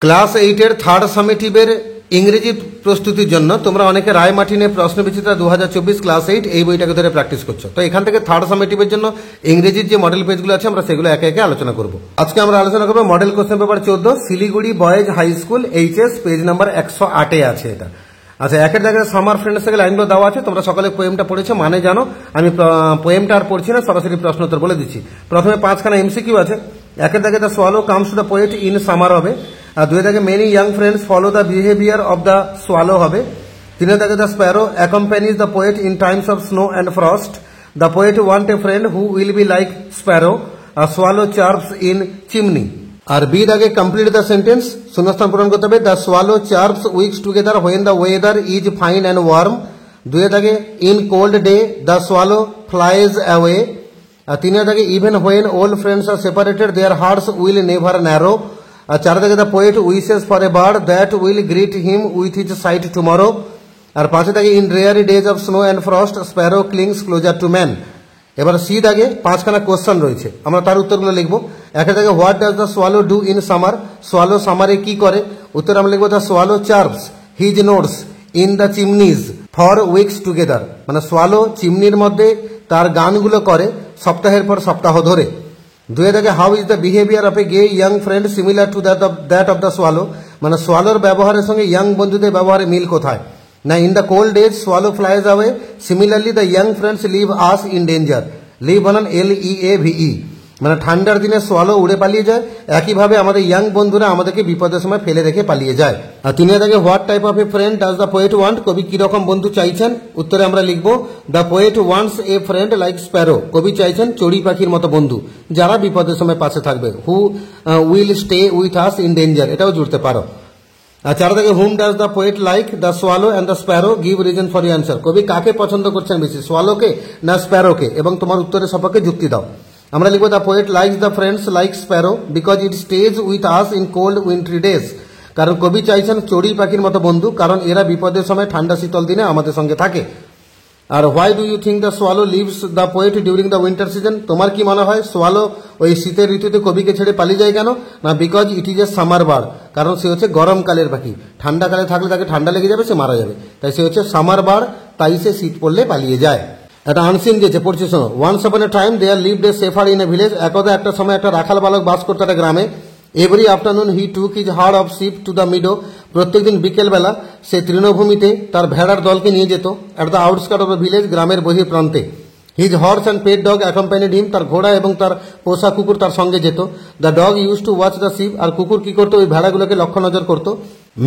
Class 8-এর third সামেটিভের ইংরেজি প্রস্তুতির জন্য তোমরা অনেকে রায় মার্টিনের প্রশ্নবিচিত্রা 2024 ক্লাস 8 এই বইটাকে ধরে প্র্যাকটিস করছো। তো এখান থেকে থার্ড সামেটিভের জন্য ইংরেজির যে মডেল পেজগুলো আছে আমরা সেগুলো একে একে আলোচনা করব। আজকে আমরা আলোচনা করবো model question paper 14 Siliguri boys high school HS, page number 108-এ আছে এটা। আচ্ছা, একের জায়গায় সামার ফ্রেন্ডস থেকে লাইনগুলো দেওয়া আছে, তোমরা সকালে পোয়েমটা পড়েছো মানে জানো। আমি পোয়েমটা আর পড়ছি না, সরাসরি প্রশ্ন উত্তর বলে দিচ্ছি। প্রথমে 5খানা এমসিকিউ আছে। একের জায়গায় the swallow comes to the poet in summer হবে। আর দুই দাগে many young friends follow the behaviour of the swallow হবে। তিনের দাগে the sparrow accompanies the poet in times of snow and frost. The poet want a friend who will be like sparrow. Swallow chirps in chimney. আর B দাগে complete the sentence, শূন্যস্থান পূরণ করতে হবে। The swallow chirps weeks together when the weather is fine and warm. দুই দাগে in cold day the swallow flies away. আর তিনের দাগে even when old friends are separated their hearts will never narrow. আর চার দাগে the poet wishes for a bird that will greet him with his sight tomorrow. আর পাঁচে দাগে in dreary days of snow and frost sparrow clings closer to man. এবার C দাগে 5খানা question রয়েছে, আমরা তার উত্তরগুলো লিখবো। একের দাগে what does the swallow do in summer, swallow সামারে কি করে? উত্তর আমরা লিখবো the swallow chirps his notes in the chimneys for weeks together, মানে সোয়ালো চিমনির মধ্যে তার গানগুলো করে সপ্তাহের পর সপ্তাহ ধরে। দুই দাগে how is the behaviour of A gay young friend similar to that of the swallow, মানে সোয়ালোর ব্যবহারের সঙ্গে ইয়াং বন্ধুদের ব্যবহারে মিল কোথায়? না in the cold days swallow flies away, similarly the young friends leave us in danger. Leave বানান LEAVE, মানে ঠান্ডার দিনে সোয়ালো উড়ে পালিয়ে যায়, একইভাবে আমাদের ইয়াং বন্ধুরা আমাদেরকে বিপদের সময় ফেলে রেখে পালিয়ে যায়। আর তিন দাগে what type of a friend does the poet want, কবি কিরকম বন্ধু চাইছেন? উত্তরে আমরা লিখবো the poet wants a friend like Sparrow, কবি চাইছেন চড়ুই পাখির মতো বন্ধু যারা বিপদের সময় পাশে থাকবে। Who will stay with us in danger, এটাও জুড়তে পারো। আর চার দাগে হুম does the poet like, the swallow and the Sparrow give reason for your answer, কবি কাকে পছন্দ করছেন বেশি, সোয়ালোকে না স্প্যারোকে, এবং তোমার উত্তরের সপক্ষে যুক্তি দাও। আমরা লিখবো the poet likes the friends like Sparrow because it stays with us in cold wintry days, কারণ কবি চাইছেন চড়ুই পাখির মতো বন্ধু, কারণ এরা বিপদের সময় ঠান্ডা শীতল দিনে আমাদের সঙ্গে থাকে। আর why do you think the swallow leaves the poet during the winter season, তোমার কি মনে হয় সোয়ালো ওই শীতের ঋতুতে কবিকে ছেড়ে পালিয়ে যায় কেন? না because it is a summer bird, কারণ সে হচ্ছে গরমকালের পাখি, ঠান্ডাকালে থাকলে তাকে ঠান্ডা লেগে যাবে, সে মারা যাবে, তাই সে হচ্ছে সামার বার্ড, তাই সে শীত পড়লে পালিয়ে যায়। একটা আনসিন দিয়েছে, পড়ছি শোনো। Once upon a time there lived a shepherd in a village, একদা একটা সময় একটা রাখাল বালক বাস করতো একটা গ্রামে। Every afternoon he took his herd of sheep to the meadow, প্রত্যেকদিন বিকেলবেলা সে তৃণভূমিতে তার ভেড়ার দলকে নিয়ে যেত। At the outskirt of the village, গ্রামের বহির প্রান্তে। His horse and pet dog accompanied him, তার ঘোড়া এবং তার পোষা কুকুর তার সঙ্গে যেত। The dog used to watch the sheep, আর কুকুর কি করতো? ওই ভেড়াগুলোকে লক্ষ্য নজর করতো।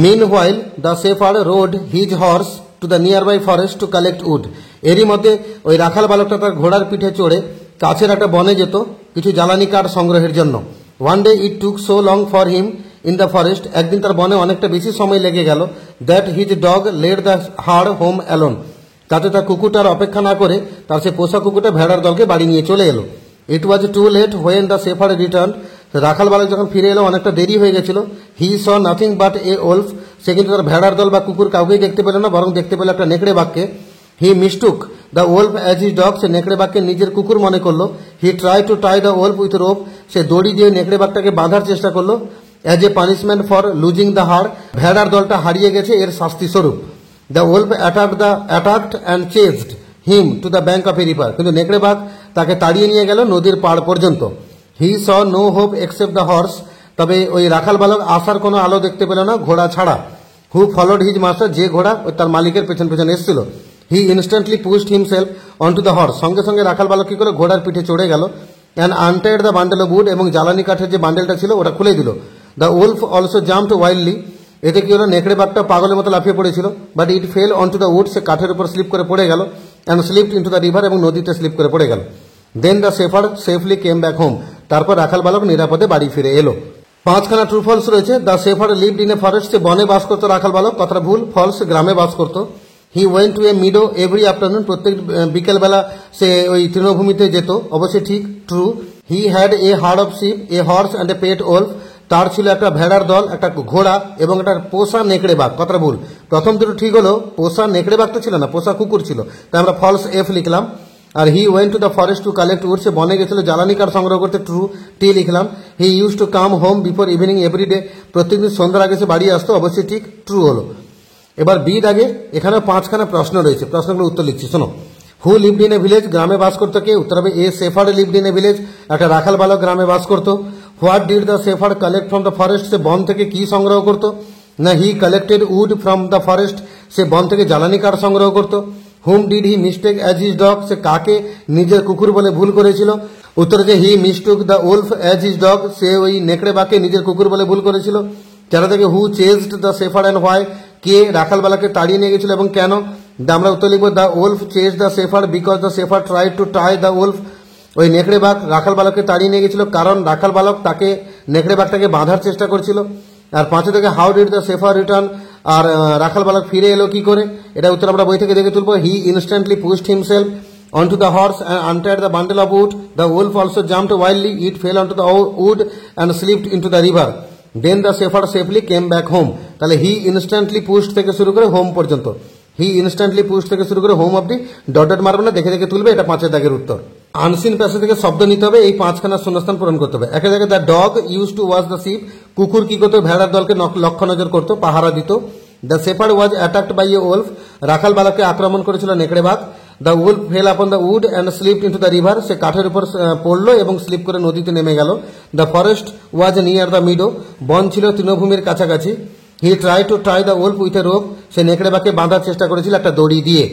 Meanwhile the shepherd road his horse to the nearby forest to collect wood, এরই মধ্যে ওই রাখাল বালকটা তার ঘোড়ার পিঠে চড়ে কাছের একটা বনে যেত কিছু জ্বালানি কাঠ সংগ্রহের জন্য। One day it took so long for him in the forest, একদিন তার বনে অনেকটা বেশি সময় লেগে গেল। That his dog led the herd home alone, তাতে তার কুকুরটার অপেক্ষা না করে তার সে পোষা কুকুরটা ভেড়ার দলকে বাড়ি নিয়ে চলে এলো। It was too late when the shepherd return, রাখাল বালক যখন ফিরে এলো অনেকটা দেরি হয়ে গেছিল। He saw nothing but a wolf, সে কিন্তু তার ভেড়ার দল বা কুকুর কাউকেই দেখতে পেল না, বরং দেখতে পেল একটা নেকড়ে বাঘকে। He mistook the wolf as his dog, সে নেকড়ে বাঘকে নিজের কুকুর মনে করলো। He try to tie the wolf with rope, সে দড়ি দিয়ে নেকড়ে বাঘটাকে বাঁধার চেষ্টা করলো। As a punishment for losing the herd, ভেড়ার দলটা হারিয়ে গেছে এর শাস্তি স্বরূপ। The wolf attacked and chased him to the bank of a river, কিন্তু নেকড়ে বাঘ তাকে তাড়িয়ে নিয়ে গেল নদীর পাড় পর্যন্ত। He saw no hope except the horse, তবে ওই রাখাল বালক আসার কোনো আলো দেখতে পেল না ঘোড়া ছাড়া। হু ফলোড হিজ মাস্টার, যে ঘোড়া ওই তার মালিকের পেছন পেছন এসেছিল। He instantly pushed himself on to the horse, সঙ্গে সঙ্গে রাখাল বালক কি করে ঘোড়ার পিঠে চড়ে গেল। And untied the bundle of wood, এবং জ্বালানি কাঠের যে বান্ডেলটা ছিল ওটা খুলে দিল। The wolf also jumped wildly, এতে কি হলো? নেকড়ে বাঘটা পাগলের মতো লাফিয়ে পড়েছিল। But it fell on to the wood, সে কাঠের উপর স্লিপ করে পড়ে গেল। And slipped in to the river, এবং নদীতে স্লিপ করে পড়ে গেল। Then the shepherd safely came back home, তারপর রাখাল বালক নিরাপদে বাড়ি ফিরে এলো। 5খানা ট্রু ফলস রয়েছে। The shepherd lived in a forest, সে বনে বাস করতো রাখাল বালক, কথাটা ভুল। ফলস, গ্রামে বাস করতো। He went to a meadow every afternoon, প্রত্যেক বিকেলবেলা সে ওই তৃণভূমিতে যেত, অবশ্যই ঠিক, true. He had a herd of sheep, a horse and a pet wolf, তার ছিল একটা ভেড়ার দল, একটা ঘোড়া এবং একটা পোষা নেকড়ে বাঘ, কথাটা ভুল। প্রথম দুটো ঠিক হলো, পোষা নেকড়ে বাঘটা ছিল না, পোষা কুকুর ছিল, তাই আমরা ফলস এফ লিখলাম। আর he went to the forest to collect wood, সে বনে গেছিল জ্বালানি কাঠ সংগ্রহ করতে, ট্রু। টি লিখলাম। He used to come home before evening everyday, প্রত্যেকদিন সন্ধ্যার আগে সে বাড়ি আসতো, অবশ্যই ঠিক, ট্রু হলো। এবার বি দাগে এখানে 5খানা প্রশ্ন রয়েছে, প্রশ্নগুলো উত্তর লিখছি, শোনো। Who lived in a village, গ্রামে বাস করতো কে? উত্তর হবে a shepherd lived in a village, একটা রাখাল বালক গ্রামে বাস করতো। What did the shepherd collect from the forest, সে বন থেকে কি সংগ্রহ করতো? না he collected wood from the forest, সে বন থেকে জ্বালানি কাঠ সংগ্রহ করতো। Whom did he mistake as his dog, সে কাকে নিজের কুকুর বলে ভুল করেছিল? উত্তর হচ্ছে he mistook the wolf as his dog, সে ওই নেকড়ে বাঘকে নিজের কুকুর বলে ভুল করেছিল। যারা থেকে who chased the shepherd and why, কে রাখালবালাকে তাড়িয়ে নিয়ে গেছিল এবং কেন? আমরা উত্তর লিখবো the wolf chase the shepherd because the shepherd tried to tie the wolf, ওই নেকড়ে বাঘ রাখাল বালককে তাড়িয়ে নিয়ে গেছিল কারণ রাখাল বালক তাকে নেকড়ে বাঘটাকে বাঁধার চেষ্টা করছিল। আর 5 থেকে how did the shepherd return, আর রাখাল বালক ফিরে এলো কি করে? এটা উত্তর আমরা বই থেকে দেখে তুলবো। He instantly pushed himself onto the horse and untied the bundle of wood. The wolf also jumped wildly, it fell onto the wood and slipped into the river. Then the shepherd safely came back home. তাহলে হি instantly pushed থেকে শুরু করে home পর্যন্ত, হি instantly pushed থেকে শুরু করে home অব্দি dot dot মারবে না, দেখে দেখে তুলবে, এটা 5 দাগের উত্তর। আনসিন প্যাসেজ থেকে শব্দ নিতে হবে, এই 5খানা শূন্যস্থান পূরণ করতে হবে। একে জায়গায় the dog used to watch the sheep, কুকুর কি করতো? ভেড়ার দলকে লক্ষ্য নজর করতো, পাহারা দিত। The shepherd was attacked by a wolf, রাখাল বালককে আক্রমণ করেছিল নেকড়ে বাঘ। The wolf fell upon the wood and slipped into the river, সে কাঠের উপর পড়লো এবং স্লিপ করে নদীতে নেমে গেল। The forest was near the meadow, বন ছিল তৃণভূমির কাছাকাছি। He try to try the wolf with a rope, সে নেকড়ে বাঘকে বাঁধার চেষ্টা করেছিল একটা দড়ি দিয়ে।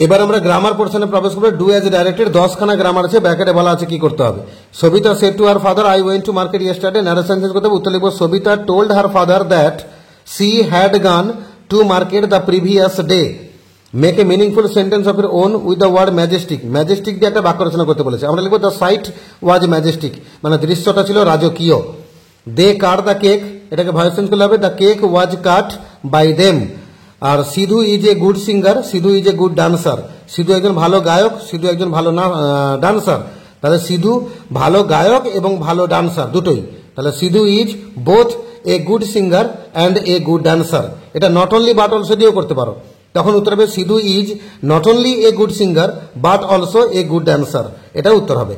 এবার আমরা গ্রামার পোর্শনে প্রবেশ করবো। ডু অ্যাজ ডাইরেক্টেড 10খানা গ্রামার আছে, ব্র্যাকেটে বলা আছে কি করতে হবে। Sabita said to her father I went to market yesterday, narration change করতে হবে। উত্তর লিখবো Sabita told her father that she had gone to market the previous day. Make a meaningful sentence of your own with the word majestic, majestic দিয়ে একটা বাক্য রচনা করতে বলেছে। আমরা লিখবো দ্য সাইট ওয়াজ ম্যাজেস্টিক, মানে দৃশ্যটা ছিল রাজকীয়। দে কাট দ্য কেক, এটাকে ভয়েস চেঞ্জ করলে হবে the cake was cut by them. আর Sidhu is a good singer, Sidhu is a good dancer, Sidhu একজন ভালো গায়ক, সিধু একজন ভালো ডান্সার। তাহলে সিধু ভালো গায়ক এবং ভালো ডান্সার দুটোই, তাহলে Sidhu is both a good singer and a good dancer. এটা নট অনলি বাট অলসো দিয়েও করতে পারো, তখন উত্তর হবে Sidhu is not only a good singer but also a good dancer, এটা উত্তর হবে।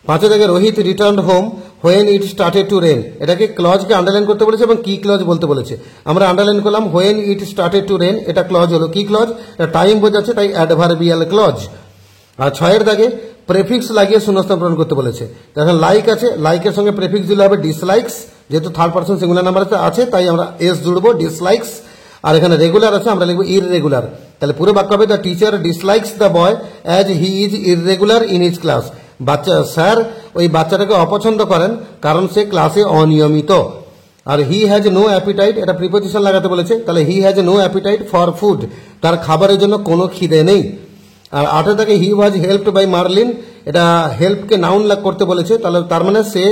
5 জায়গায় Rohit return home when it started to rain, এটাকে ক্লজকে আন্ডারলাইন করতে বলেছে এবং কি ক্লজ বলতে বলেছে। আমরা আন্ডারলাইন করলাম when it started to rain, এটা ক্লজ হলো। কি ক্লজ? এটা টাইম বোঝাচ্ছে, তাই অ্যাডভার্বিয়াল ক্লজ। আর 6 দাগে প্রেফিক্স লাগিয়ে শূন্যস্থান পূরণ করতে বলেছে। এখন লাইক আছে, লাইকের সঙ্গে প্রেফিক্স দিলে হবে ডিসলাইকস, যেহেতু থার্ড পারসন সিঙ্গুলার নাম্বার আছে তাই আমরা এস জুড়বো, ডিসলাইকস। আর এখানে রেগুলার আছে, আমরা লিখবো ইররেগুলার। তাহলে পুরো বাক্য হবে the teacher dislikes the boy as he is irregular in his class. বাচ্চা স্যার ওই বাচ্চাটাকে অপছন্দ করেন কারণ সে ক্লাসে অনিয়মিত। আর হি হ্যাজ নো অ্যাপিটাইট, এটা প্রিপোজিশন লাগাতে বলেছে, তাহলে he has no appetite for food, তার খাবারের জন্য কোনো খিদে নেই। আর 8 থেকে he was helped by Merlin, এটা হেল্পকে নাউন করতে বলেছে, তাহলে তার মানে সে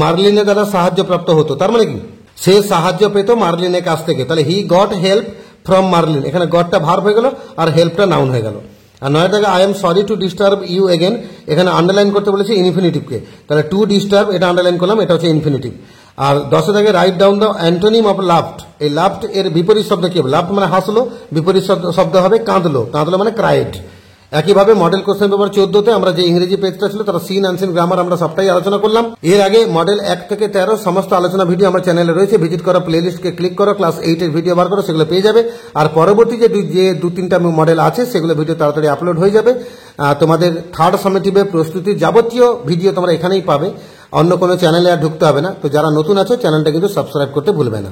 মার্লিনের দ্বারা সাহায্যপ্রাপ্ত হতো, তার মানে কি সে সাহায্য পেত মার্লিনের কাছ থেকে। তাহলে he got help from Merlin, এখানে গটটা ভার্ব হয়ে গেল আর হেল্পটা নাউন হয়ে গেল। আর 9 থেকে I am sorry to disturb you again, এখানে আন্ডারলাইন করতে বলেছে ইনফিনিটিভকে, তাহলে টু ডিস্টার্ব এটা আন্ডারলাইন করলাম, এটা হচ্ছে ইনফিনিটিভ। আর 10 থেকে write down the antonym of laughed, এই লাফট এর বিপরীত শব্দ কি হবে? লাফট মানে হাসলো, বিপরীত শব্দ হবে কাঁদলো, কাঁদলো মানে ক্রাইড। একইভাবে মডেল কোশ্চেন পেপার 14তে আমরা যে ইংরেজি পেজটা ছিল তার সিন আনসিন গ্রামার আমরা সবটাই আলোচনা করলাম। এর আগে মডেল 1 থেকে 13 সমস্ত আলোচনা ভিডিও আমার চ্যানেলে রয়েছে, ভিজিট করো, প্লেলিস্টকে ক্লিক করো, ক্লাস 8 এর ভিডিও বার করো, সেগুলো পেয়ে যাবে। আর পরবর্তী যে 2-3টা মডেল আছে সেগুলো ভিডিও তাড়াতাড়ি আপলোড হয়ে যাবে। তোমাদের থার্ড সামেটিভের প্রস্তুতির যাবতীয় ভিডিও তোমরা এখানেই পাবে, অন্য কোনো চ্যানেলে আর ঢুকতে হবে না। তো যারা নতুন আছো চ্যানেলটা কিন্তু সাবস্ক্রাইব করতে ভুলবে না।